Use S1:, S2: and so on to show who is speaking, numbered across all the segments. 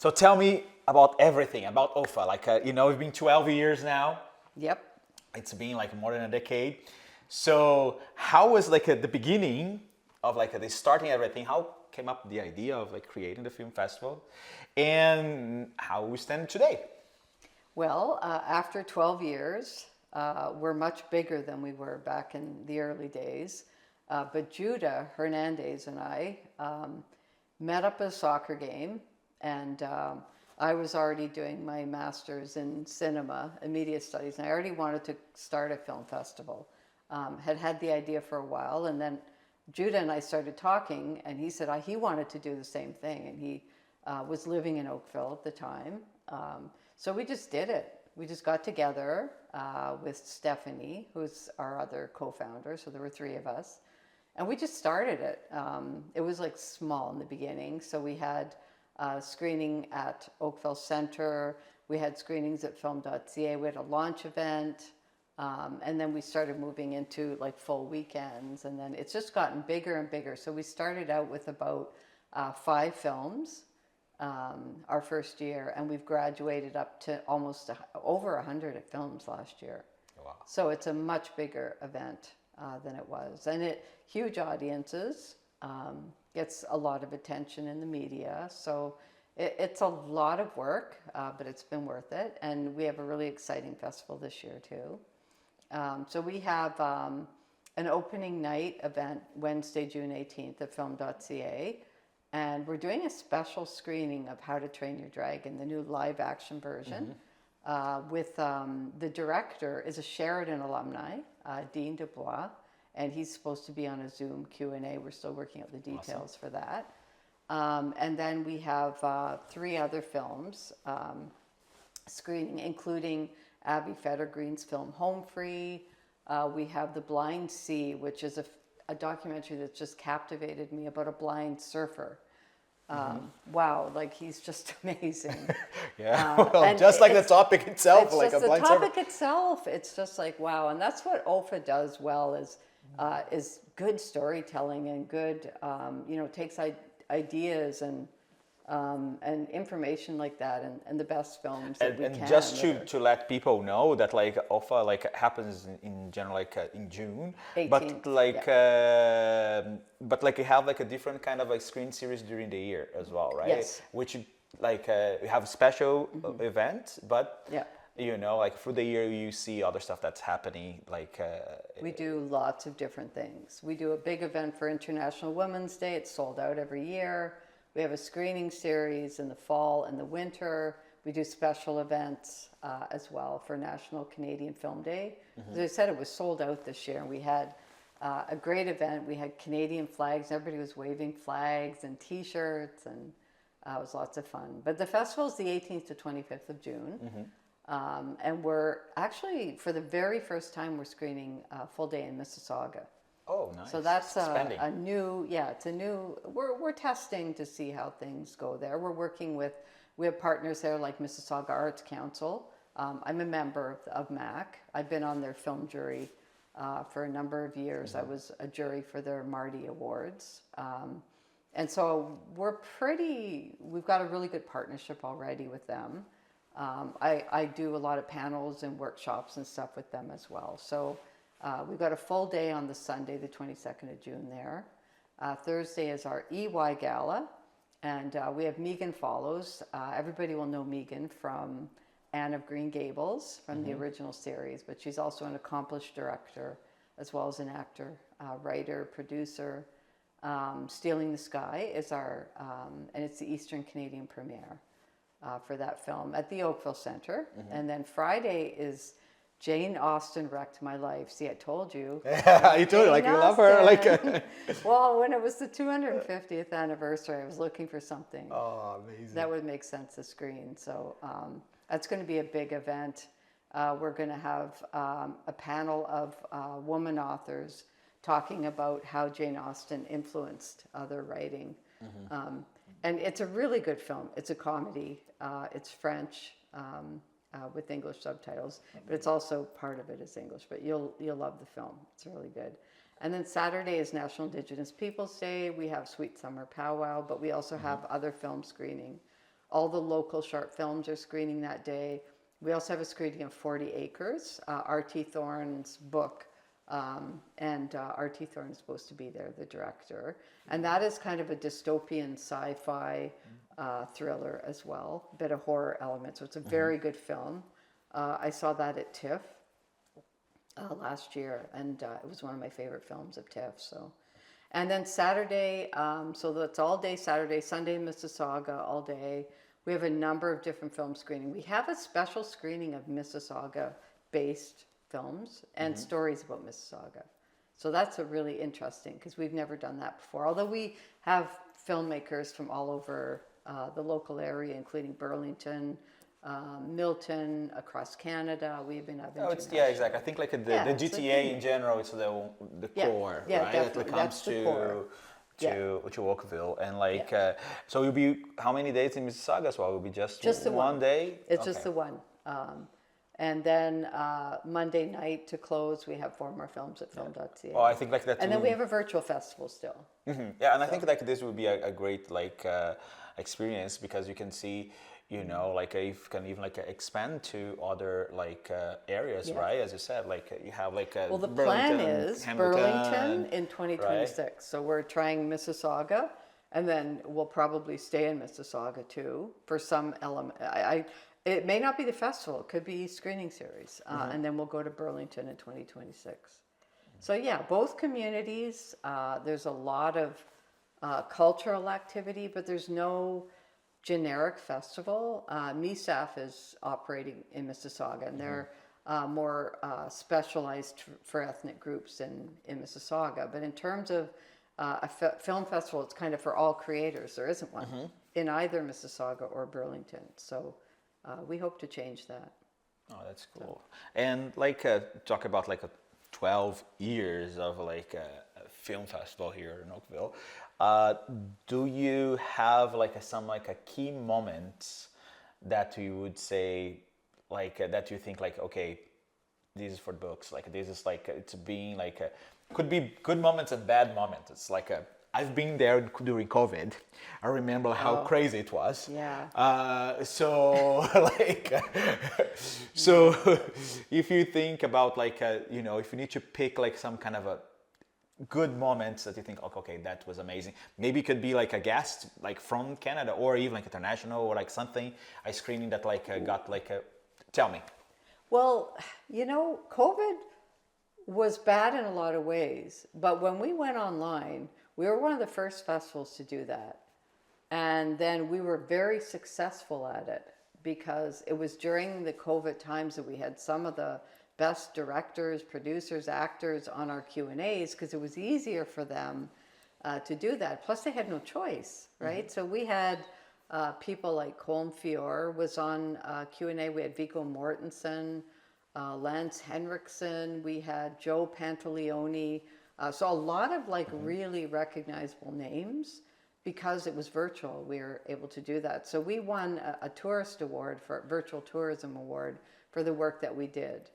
S1: So tell me about everything, about OFFA. Like, it's been 12 years now.
S2: Yep.
S1: It's been like more than a decade. So how was like the beginning of like the starting everything? How came up the idea of like creating the film festival, and how we stand today?
S2: Well, after 12 years, we're much bigger than we were back in the early days. But Judah Hernandez and I met up at a soccer game, and I was already doing my master's in cinema and media studies, and I already wanted to start a film festival. Had the idea for a while, and then Judah and I started talking, and he said he wanted to do the same thing, and he was living in Oakville at the time. So we just did it. We just got together with Stephanie, who's our other co-founder, so there were three of us, and we just started it. It was like small in the beginning, so we had screening at Oakville Center, we had screenings at film.ca, we had a launch event, and then we started moving into like full weekends, and then it's just gotten bigger and bigger. So we started out with about 5 films our first year, and we've graduated up to almost over 100 films last year.
S1: Wow.
S2: So it's a much bigger event than it was, and huge audiences, gets a lot of attention in the media. So it's a lot of work, but it's been worth it, and we have a really exciting festival this year too. So we have an opening night event Wednesday, June 18th at film.ca. And we're doing a special screening of How to Train Your Dragon, the new live action version, with the director is a Sheridan alumni, Dean Dubois, and he's supposed to be on a Zoom Q&A. We're still working out the details for that. And then we have 3 other films screening, including Abby Fettergreen's film Home Free. We have The Blind Sea, which is a documentary that's just captivated me about a blind surfer. Wow, like he's just amazing.
S1: Yeah, well, just like the topic itself,
S2: it's
S1: like
S2: just
S1: a blind
S2: the topic
S1: surfer.
S2: itself. It's just like wow, and that's what OFFA does well is good storytelling and good, takes ideas and information like that, and the best films that we
S1: And
S2: can.
S1: just to let people know that like OFFA like happens in general like in June,
S2: 18th,
S1: but like but like you have like a different kind of like screen series during the year as well, right?
S2: Yes.
S1: Which like you have special events, but
S2: Yeah.
S1: like through the year you see other stuff that's happening like.
S2: We do lots of different things. We do a big event for International Women's Day. It's sold out every year. We have a screening series in the fall and the winter. We do special events as well for National Canadian Film Day. As I said, it was sold out this year, and we had a great event. We had Canadian flags. Everybody was waving flags and T-shirts, and it was lots of fun. But the festival is the 18th to 25th of June. And we're actually, for the very first time, we're screening a full day in Mississauga.
S1: Oh, nice.
S2: So that's
S1: Expanding.
S2: we're testing to see how things go there. We have partners there like Mississauga Arts Council. I'm a member of MAC. I've been on their film jury for a number of years. I was a jury for their Marty Awards. And so we've got a really good partnership already with them. I do a lot of panels and workshops and stuff with them as well. So we've got a full day on the Sunday, the 22nd of June there. Thursday is our EY Gala, and we have Megan Follows. Everybody will know Megan from Anne of Green Gables, from the original series, but she's also an accomplished director, as well as an actor, writer, producer. Stealing the Sky is and it's the Eastern Canadian premiere for that film at the Oakville Center. And then Friday is Jane Austen Wrecked My Life. See, I told you.
S1: You told her, like you love her. Like.
S2: Well, when it was the 250th anniversary, I was looking for something
S1: amazing.
S2: that would make sense to screen. So that's going to be a big event. We're going to have a panel of woman authors talking about how Jane Austen influenced other writing. And it's a really good film. It's a comedy. It's French. With English subtitles, but it's also part of it is English. But you'll love the film. It's really good. And then Saturday is National Indigenous Peoples Day. We have Sweet Summer Powwow, but we also have other film screening All the local short films are screening that day. We also have a screening of 40 Acres, R.T. Thorne's book. And R.T. Thorne is supposed to be there, the director. And that is kind of a dystopian sci-fi thriller as well, a bit of horror element. So it's a very good film. I saw that at TIFF last year, and it was one of my favorite films of TIFF. So, and then Saturday, so that's all day Saturday, Sunday in Mississauga all day. We have a number of different film screenings. We have a special screening of Mississauga-based films and stories about Mississauga. So that's a really interesting, because we've never done that before. Although we have filmmakers from all over the local area, including Burlington, Milton, across Canada. We've been having.
S1: Oh, it's, yeah, exactly. I think like the GTA in general is the core, right?
S2: Definitely.
S1: That comes to Oakville, and like so you'll be how many days in Mississauga as well? Will be just
S2: the
S1: one day.
S2: It's just the one. And then Monday night to close, we have 4 more films at film.ca.
S1: Oh, I think like that.
S2: And then we have a virtual festival still.
S1: Yeah, and I think like this would be a great like experience, because you can see, you know, like you can even like expand to other like areas, right? As you said, like you have like
S2: well, the
S1: Burlington,
S2: plan is
S1: Hamilton,
S2: Burlington in 2026.
S1: right?
S2: So we're trying Mississauga, and then we'll probably stay in Mississauga too for some element. It may not be the festival; it could be screening series, and then we'll go to Burlington in 2026. So yeah, both communities. There's a lot of cultural activity, but there's no generic festival. MISAF is operating in Mississauga, and they're more specialized for ethnic groups in Mississauga. But in terms of a film festival, it's kind of for all creators. There isn't one in either Mississauga or Burlington. So we hope to change that.
S1: Oh, that's cool. And like talk about like 12 years of like a film festival here in Oakville. Do you have like some like a key moments that you would say like that you think like, okay, this is for books, like this is like it's being like could be good moments and bad moments. It's like I've been there during COVID. I remember how crazy it was.
S2: Yeah.
S1: So like, so if you think about like, you know, if you need to pick like some kind of a good moments that you think, okay, that was amazing. Maybe it could be like a guest like from Canada, or even like international, or like something I screening that like got like a, tell me.
S2: Well, you know, COVID was bad in a lot of ways, but when we went online, we were one of the first festivals to do that. And then we were very successful at it, because it was during the COVID times that we had some of the best directors, producers, actors on our Q&As, because it was easier for them to do that. Plus they had no choice, right? So we had people like Colm Fior was on Q&A. We had Viggo Mortensen, Lance Henriksen. We had Joe Pantaleone. So a lot of like really recognizable names, because it was virtual. We were able to do that. So we won a tourist award, for virtual tourism award, for the work that we did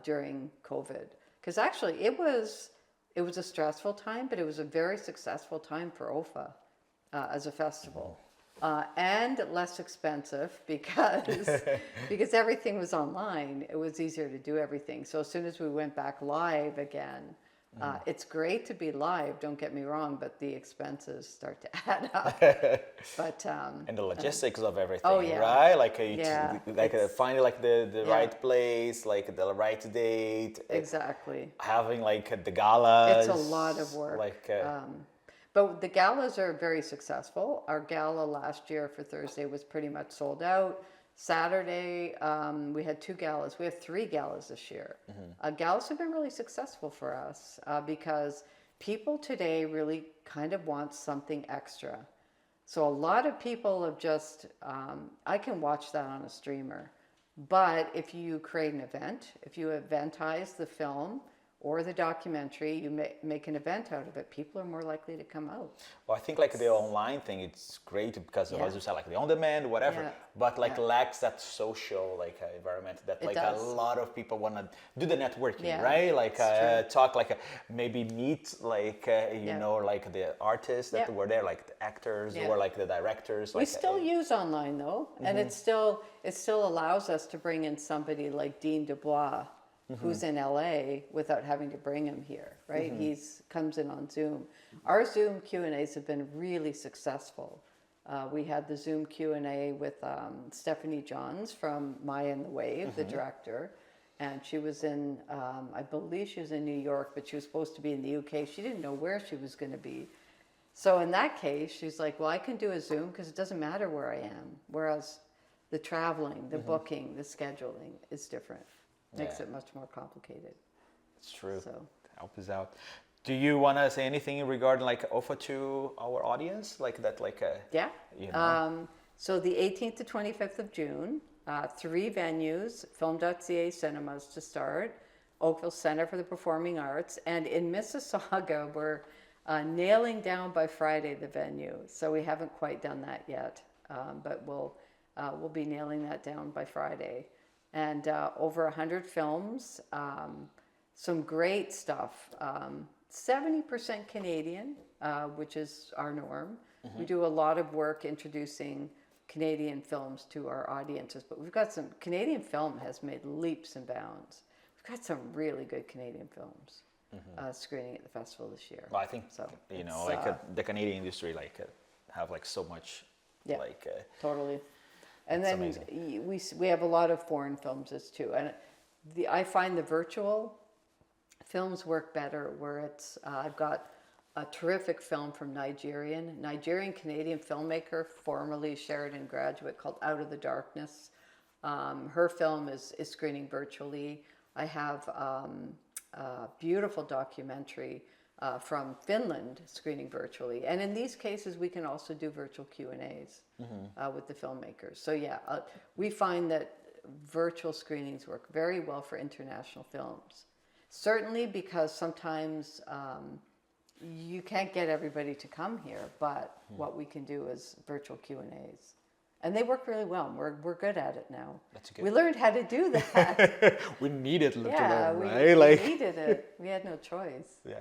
S2: during COVID. Because actually it was a stressful time, but it was a very successful time for OFFA as a festival. And less expensive, because everything was online. It was easier to do everything. So as soon as we went back live again, it's great to be live, don't get me wrong, but the expenses start to add up. But
S1: and the logistics of everything,
S2: right?
S1: Like finding like the right place, like the right date.
S2: Exactly.
S1: Having like the galas.
S2: It's a lot of work.
S1: Like,
S2: but the galas are very successful. Our gala last year for Thursday was pretty much sold out. Saturday, we had 2 galas. We have 3 galas this year. Galas have been really successful for us because people today really kind of want something extra. So a lot of people have just, I can watch that on a streamer. But if you create an event, if you eventize the film or the documentary, you make an event out of it, people are more likely to come out.
S1: Well, I think like the online thing, it's great because as you said, like the on-demand, whatever.
S2: Yeah.
S1: But like lacks that social environment that like a lot of people want to do the networking, right? Like talk, like maybe meet like you know, like the artists that were there, like the actors or like the directors.
S2: We still use online though, and it still allows us to bring in somebody like Dean Dubois, who's in LA, without having to bring him here, right? He's comes in on Zoom. Our Zoom Q&As have been really successful. We had the Zoom Q&A with Stephanie Johns from Maya and the Wave, the director, and she was in, I believe she was in New York, but she was supposed to be in the UK. She didn't know where she was going to be. So in that case, she's like, well, I can do a Zoom because it doesn't matter where I am. Whereas the traveling, the booking, the scheduling is different. Makes it much more complicated. It's
S1: true.
S2: So
S1: help us out. Do you want to say anything regarding like OFFA to our audience, like that, like you know?
S2: So the 18th to 25th of June, 3 venues: Film.ca cinemas to start, Oakville Center for the Performing Arts, and in Mississauga we're nailing down by Friday the venue. So we haven't quite done that yet, but we'll be nailing that down by Friday. And over 100 films, some great stuff. 70% Canadian, which is our norm. We do a lot of work introducing Canadian films to our audiences, but we've got some, Canadian film has made leaps and bounds. We've got some really good Canadian films screening at the festival this year.
S1: Well, I think, so, you know, like the Canadian industry, like have like so much, like...
S2: totally. And then we have a lot of foreign films as too. And I find the virtual films work better where it's, I've got a terrific film from Nigerian-Canadian filmmaker, formerly Sheridan graduate, called Out of the Darkness. Her film is screening virtually. I have a beautiful documentary from Finland screening virtually. And in these cases, we can also do virtual Q&As with the filmmakers. So we find that virtual screenings work very well for international films. Certainly because sometimes you can't get everybody to come here, but what we can do is virtual Q&As. And they work really well. We're good at it now.
S1: That's good.
S2: We learned how to do that.
S1: We needed to learn, right?
S2: We needed it. We had no choice.
S1: Yeah.